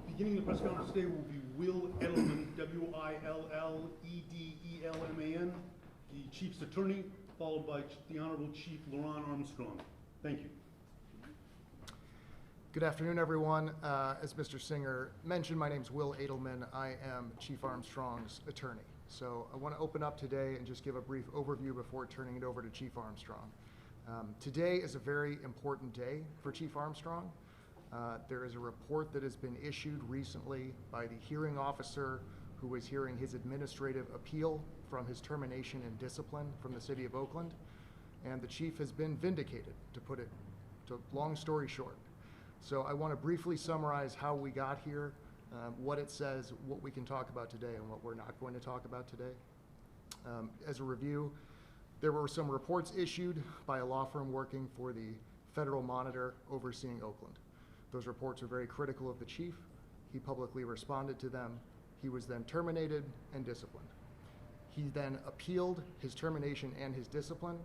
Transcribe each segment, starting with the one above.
Beginning the press conference today will be Will Edelman, W-I-L-L-E-D-E-L-M-A-N, the Chief's attorney, followed by the Honorable Chief LeRonne Armstrong. Thank you. Good afternoon, everyone. As Mr. Singer mentioned, my name is Will Edelman. I am Chief Armstrong's attorney. So I want to open up today and just give a brief overview before turning it over to Chief Armstrong. Today is a very important day for Chief Armstrong. There is a report that has been issued recently by the hearing officer who was hearing his administrative appeal from his termination and discipline from the city of Oakland. And the chief has been vindicated, to put it to long story short. So I want to briefly summarize how we got here, what it says, what we can talk about today, and what we're not going to talk about today. As a review, there were some reports issued by a law firm working for the federal monitor overseeing Oakland. Those reports were very critical of the chief. He publicly responded to them. He was then terminated and disciplined. He then appealed his termination and his discipline,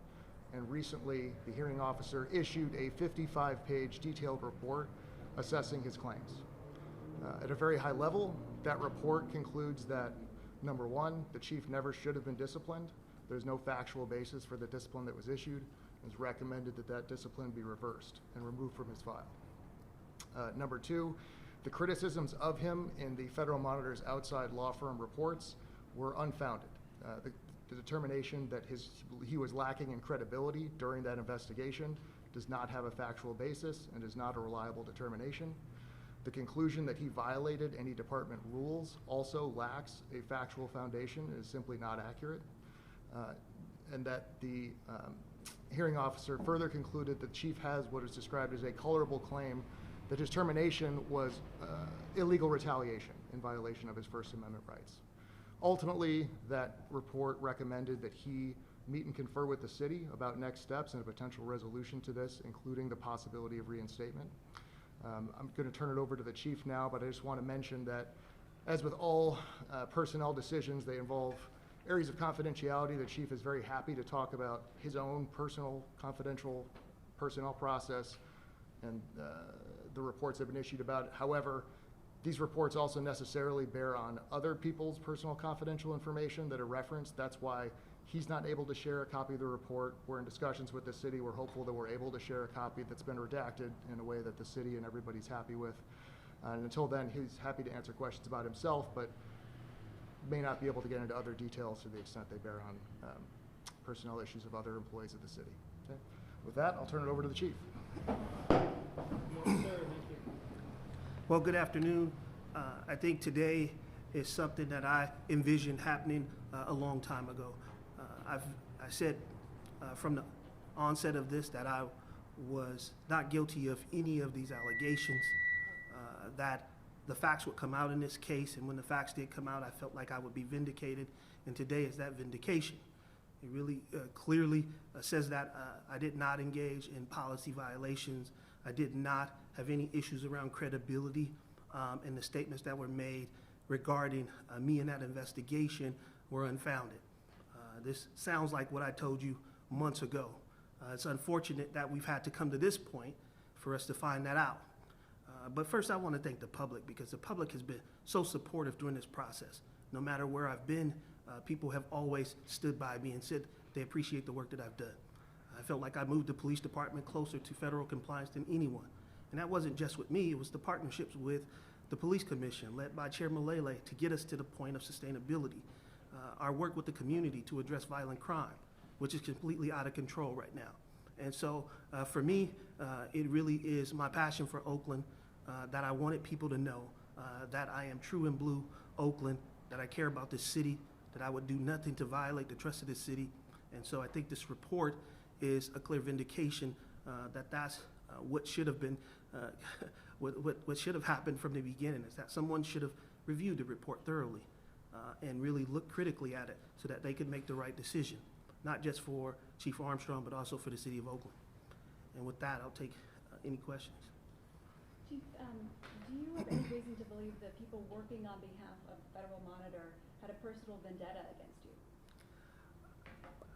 and recently the hearing officer issued a 55-page detailed report assessing his claims. At a very high level, that report concludes that, number one, the chief never should have been disciplined. There's no factual basis for the discipline that was issued. It's recommended that that discipline be reversed and removed from his file. Number two, the criticisms of him in the federal monitor's outside law firm reports were unfounded. The determination that he was lacking in credibility during that investigation does not have a factual basis and is not a reliable determination. The conclusion that he violated any department rules also lacks a factual foundation and is simply not accurate. And that the hearing officer further concluded that the chief has what is described as a colorable claim that his termination was illegal retaliation in violation of his First Amendment rights. Ultimately, that report recommended that he meet and confer with the city about next steps and a potential resolution to this, including the possibility of reinstatement. I'm going to turn it over to the chief now, but I just want to mention that, as with all personnel decisions, they involve areas of confidentiality. The chief is very happy to talk about his own personal, confidential personnel process and the reports that have been issued about it. However, these reports also necessarily bear on other people's personal confidential information that are referenced. That's why he's not able to share a copy of the report. We're in discussions with the city. We're hopeful that we're able to share a copy that's been redacted in a way that the city and everybody's happy with. And until then, he's happy to answer questions about himself, but may not be able to get into other details to the extent they bear on personnel issues of other employees of the city. Okay. With that, I'll turn it over to the chief. Well, good afternoon. I think today is something that I envisioned happening a long time ago. I said from the onset of this that I was not guilty of any of these allegations, that the facts would come out in this case, and when the facts did come out, I felt like I would be vindicated, and today is that vindication. It really clearly says that I did not engage in policy violations. I did not have any issues around credibility, and the statements that were made regarding me in that investigation were unfounded. This sounds like what I told you months ago. It's unfortunate that we've had to come to this point for us to find that out. But first, I want to thank the public, because the public has been so supportive during this process. No matter where I've been, people have always stood by me and said they appreciate the work that I've done. I felt like I moved the police department closer to federal compliance than anyone. And that wasn't just with me, it was the partnerships with the police commission led by Chair Malele to get us to the point of sustainability. Our work with the community to address violent crime, which is completely out of control right now. And so for me, it really is my passion for Oakland, that I wanted people to know that I am true and blue Oakland, that I care about this city, that I would do nothing to violate the trust of this city. And so I think this report is a clear vindication that that's what should have been, what should have happened from the beginning, is that someone should have reviewed the report thoroughly and really looked critically at it so that they could make the right decision, not just for Chief Armstrong, but also for the city of Oakland. And with that, I'll take any questions. Chief, do you have any reason to believe that people working on behalf of the Federal Monitor had a personal vendetta against you?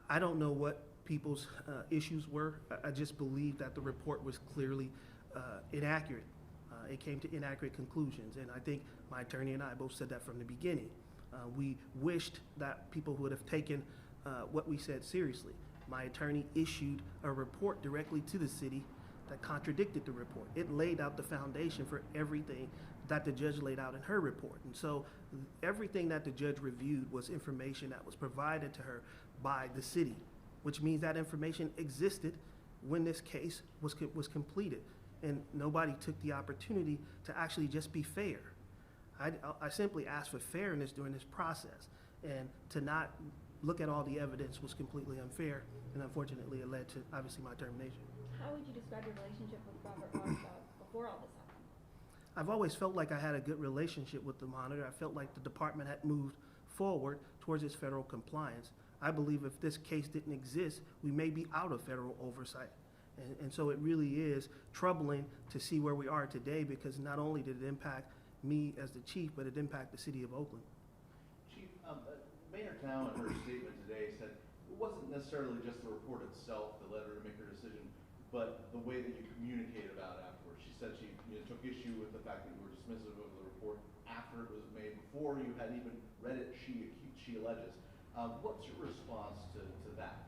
I don't know what people's issues were. I just believe that the report was clearly inaccurate. it came to inaccurate conclusions. And I think my attorney and I both said that from the beginning. We wished that people would have taken what we said seriously. My attorney issued a report directly to the city that contradicted the report. It laid out the foundation for everything that the judge laid out in her report. And so everything that the judge reviewed was information that was provided to her by the city, which means that information existed when this case was completed. And nobody took the opportunity to actually just be fair. I simply asked for fairness during this process, and to not look at all the evidence was completely unfair, and unfortunately it led to, obviously, my termination. How would you describe your relationship with Robert Armstrong before all this happened? I've always felt like I had a good relationship with the monitor. I felt like the department had moved forward towards its federal compliance. I believe if this case didn't exist, we may be out of federal oversight. And so it really is troubling to see where we are today, because not only did it impact me as the chief, but it impacted the city of Oakland. Chief, Mayor Thao in her statement today said it wasn't necessarily just the report itself that led her to make her decision, but the way that you communicate about it afterwards. She said she took issue with the fact that you were dismissive of the report after it was made, before you had even read it, she alleges. What's your response to that?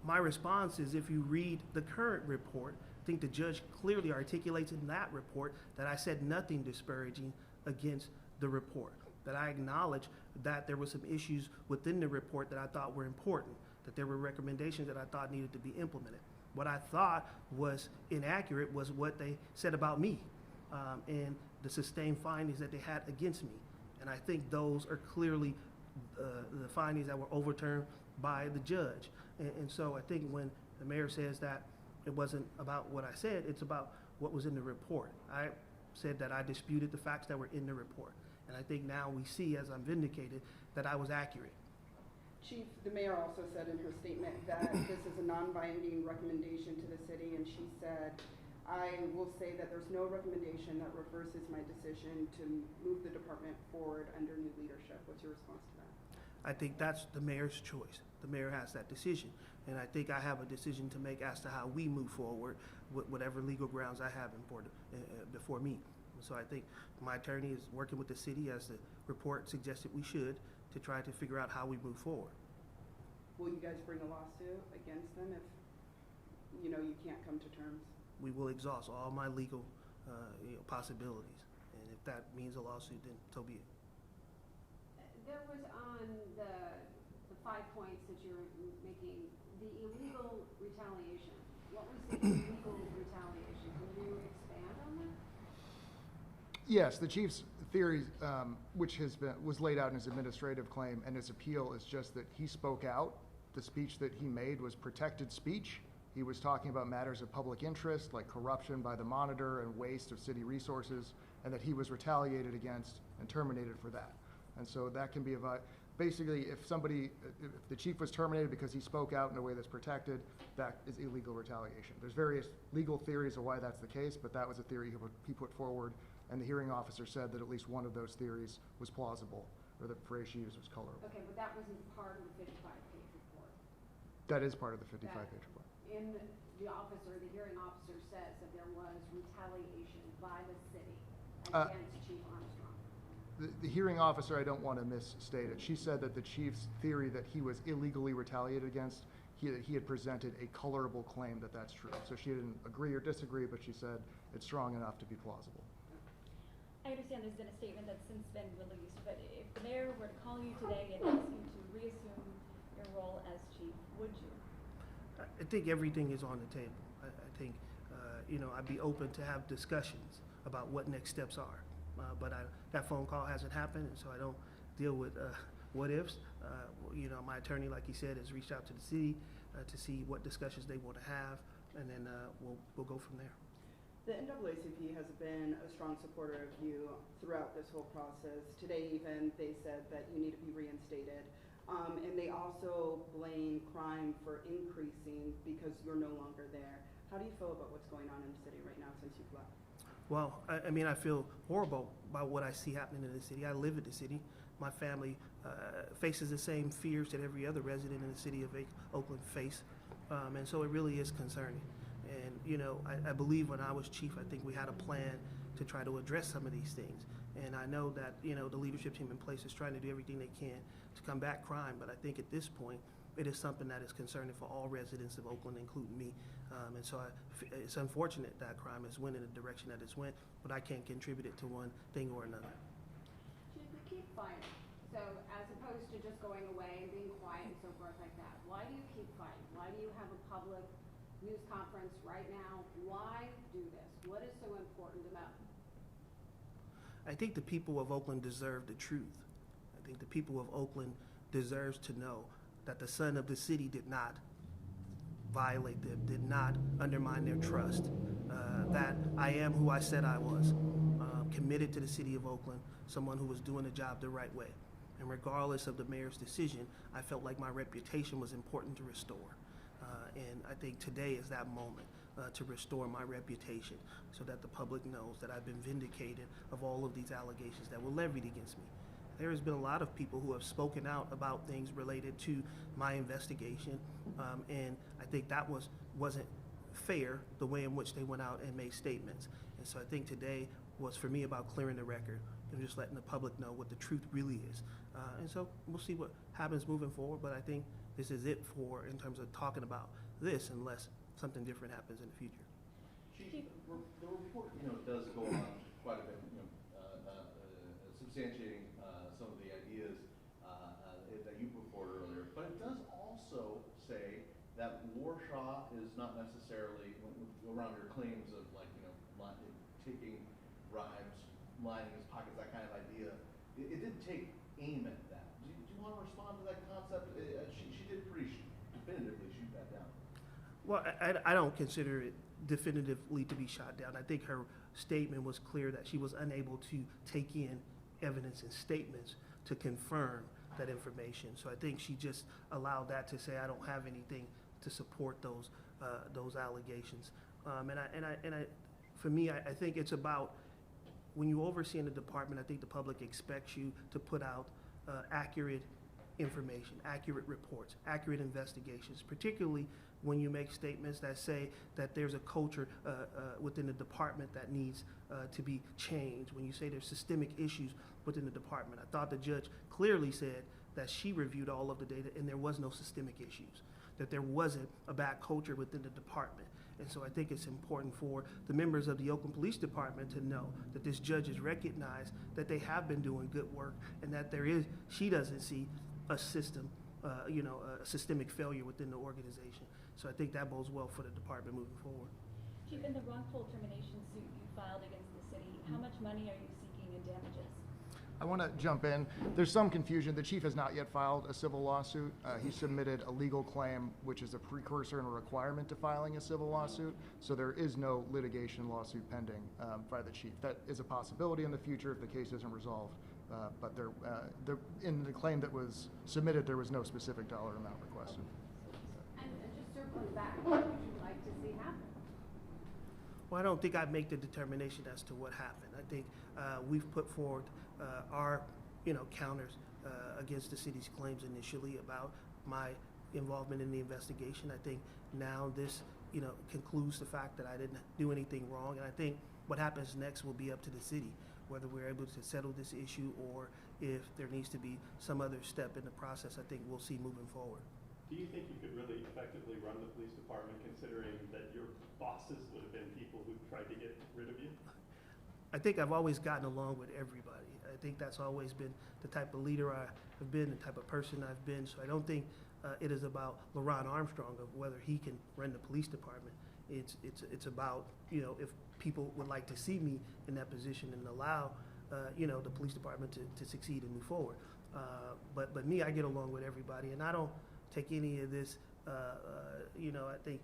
My response is, if you read the current report, I think the judge clearly articulates in that report that I said nothing disparaging against the report, that I acknowledged that there were some issues within the report that I thought were important, that there were recommendations that I thought needed to be implemented. What I thought was inaccurate was what they said about me, and the sustained findings that they had against me. And I think those are clearly the findings that were overturned by the judge. And so I think when the mayor says that it wasn't about what I said, it's about what was in the report. I said that I disputed the facts that were in the report. And I think now we see, as I'm vindicated, that I was accurate. Chief, the mayor also said in her statement that this is a non-binding recommendation to the city, and she said, I will say that there's no recommendation that reverses my decision to move the department forward under new leadership. What's your response to that? I think that's the mayor's choice. The mayor has that decision. And I think I have a decision to make as to how we move forward with whatever legal grounds I have before me. So I think my attorney is working with the city, as the report suggested we should, to try to figure out how we move forward. Will you guys bring a lawsuit against them if, you can't come to terms? We will exhaust all my legal possibilities. And if that means a lawsuit, then so be it. There was on the 5 points that you're making, the illegal retaliation. What was the illegal retaliation? Can you expand on that? Yes, the chief's theory, which was laid out in his administrative claim and his appeal, is just that he spoke out. The speech that he made was protected speech. He was talking about matters of public interest, like corruption by the monitor and waste of city resources, and that he was retaliated against and terminated for that. And so that can be basically, if the chief was terminated because he spoke out in a way that's protected, that is illegal retaliation. There's various legal theories of why that's the case, but that was a theory he put forward, and the hearing officer said that at least one of those theories was plausible, or the phrase she used was colorable. Okay, but that wasn't part of the 55-page report. That is part of the 55-page report. In the hearing officer says that there was retaliation by the city against Chief Armstrong. The hearing officer, I don't want to misstate it. She said that the chief's theory that he was illegally retaliated against, he had presented a colorable claim that that's true. So she didn't agree or disagree, but she said it's strong enough to be plausible. I understand there's been a statement that's since been released, but if the mayor were to call you today and ask you to reassume your role as chief, would you? I think everything is on the table. I think, I'd be open to have discussions about what next steps are. But that phone call hasn't happened, and so I don't deal with what ifs. My attorney, like he said, has reached out to the city to see what discussions they want to have, and then we'll go from there. The NAACP has been a strong supporter of you throughout this whole process. Today even, they said that you need to be reinstated. And they also blame crime for increasing because you're no longer there. How do you feel about what's going on in the city right now since you've left? Well, I feel horrible about what I see happening in the city. I live in the city. My family faces the same fears that every other resident in the city of Oakland face. And so it really is concerning. And, I believe when I was chief, I think we had a plan to try to address some of these things. And I know that, you know, the leadership team in place is trying to do everything they can to combat crime, but I think at this point, it is something that is concerning for all residents of Oakland, including me. And so it's unfortunate that crime has went in the direction that it's went, but I can't contribute it to one thing or another. Chief, we keep fighting. So as opposed to just going away and being quiet and so forth like that, why do you keep fighting? Why do you have a public news conference right now? Why do this? What is so important about it? I think the people of Oakland deserve the truth. I think the people of Oakland deserves to know that the son of the city did not violate them, did not undermine their trust, that I am who I said I was, committed to the city of Oakland, someone who was doing the job the right way. And regardless of the mayor's decision, I felt like my reputation was important to restore. And I think today is that moment to restore my reputation so that the public knows that I've been vindicated of all of these allegations that were levied against me. There has been a lot of people who have spoken out about things related to my investigation, and I think that wasn't fair, the way in which they went out and made statements. And so I think today was for me about clearing the record and just letting the public know what the truth really is. And so we'll see what happens moving forward, but I think this is it for in terms of talking about this, unless something different happens in the future. Chief, the report, does go on quite a bit, substantiating some of the ideas that you put forward earlier, but it does also say that Warshaw is not necessarily, around your claims of taking bribes, lining his pockets, that kind of idea, it didn't take aim at that. Do you want to respond to that concept? She did pretty definitively shoot that down. Well, I don't consider it definitively to be shot down. I think her statement was clear that she was unable to take in evidence and statements to confirm that information. So I think she just allowed that to say, I don't have anything to support those allegations. For me, I think it's about when you oversee in the department, I think the public expects you to put out accurate information, accurate reports, accurate investigations, particularly when you make statements that say that there's a culture within the department that needs to be changed, when you say there's systemic issues within the department. I thought the judge clearly said that she reviewed all of the data and there was no systemic issues, that there wasn't a bad culture within the department. And so I think it's important for the members of the Oakland Police Department to know that this judge has recognized that they have been doing good work and that she doesn't see a a systemic failure within the organization. So I think that bodes well for the department moving forward. Chief, in the wrongful termination suit you filed against the city, how much money are you seeking in damages? I want to jump in. There's some confusion. The chief has not yet filed a civil lawsuit. He submitted a legal claim, which is a precursor and a requirement to filing a civil lawsuit. So there is no litigation lawsuit pending by the chief. That is a possibility in the future if the case isn't resolved. But in the claim that was submitted, there was no specific dollar amount requested. And just circling back, what would you like to see happen? Well, I don't think I'd make the determination as to what happened. I think we've put forward our, counters against the city's claims initially about my involvement in the investigation. I think now this, concludes the fact that I didn't do anything wrong. And I think what happens next will be up to the city, whether we're able to settle this issue or if there needs to be some other step in the process. I think we'll see moving forward. Do you think you could really effectively run the police department considering that your bosses would have been people who tried to get rid of you? I think I've always gotten along with everybody. I think that's always been the type of leader I have been, the type of person I've been. So I don't think it is about LeRonne Armstrong of whether he can run the police department. It's about, if people would like to see me in that position and allow, the police department to succeed and move forward. But me, I get along with everybody, and I don't take any of this, I think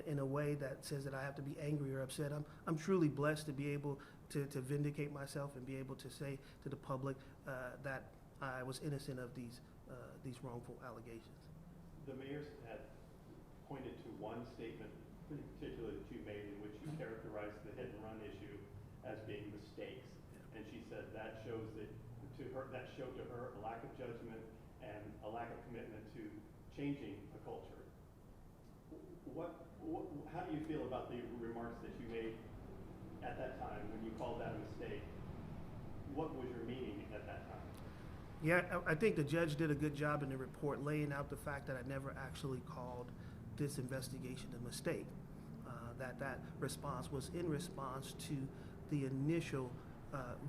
in a way that says that I have to be angry or upset. I'm truly blessed to be able to vindicate myself and be able to say to the public that I was innocent of these wrongful allegations. The mayor had pointed to one statement, in particular that you made, in which you characterized the hit and run issue as being mistakes, and she said that showed to her a lack of judgment and a lack of commitment to changing a culture. How do you feel about the remarks that you made at that time, when you called that a mistake, what was your meaning at that time? Yeah, I think the judge did a good job in the report laying out the fact that I never actually called this investigation a mistake. That response was in response to the initial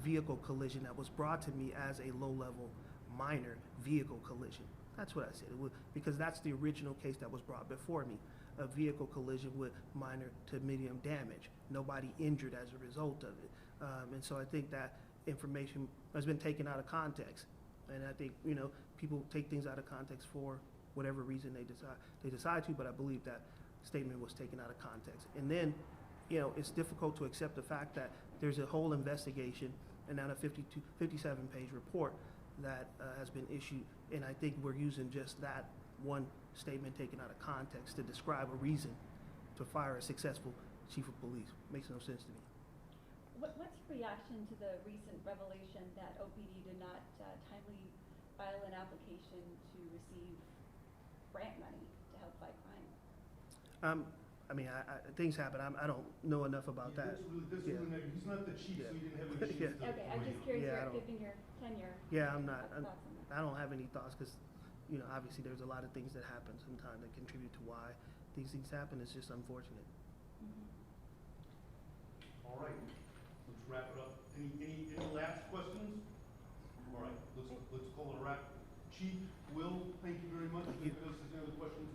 vehicle collision that was brought to me as a low-level minor vehicle collision. That's what I said. It was, because that's the original case that was brought before me, a vehicle collision with minor to medium damage. Nobody injured as a result of it. And so I think that information has been taken out of context. And I think, you know, people take things out of context for whatever reason they decide to, but I believe that statement was taken out of context. And then, you know, it's difficult to accept the fact that there's a whole investigation and not a 57-page report that has been issued, and I think we're using just that one statement taken out of context to describe a reason to fire a successful chief of police. Makes no sense to me. What's your reaction to the recent revelation that OPD did not timely file an application to receive grant money to help fight crime? I mean, things happen. I don't know enough about that. That's Yeah. really, he's not the chief, Yeah. so you didn't have any chance Yeah. to. Okay, I'm just curious, Yeah, I don't- given your tenure. Yeah, I'm not. Thoughts on that? I don't have any thoughts because, you know, obviously there's a lot of things that happen sometimes that contribute to why these things happen. It's just unfortunate. All right, let's wrap it up. Any last questions? All right, let's call it a wrap. Chief, Will, thank you very much. If there's any other questions,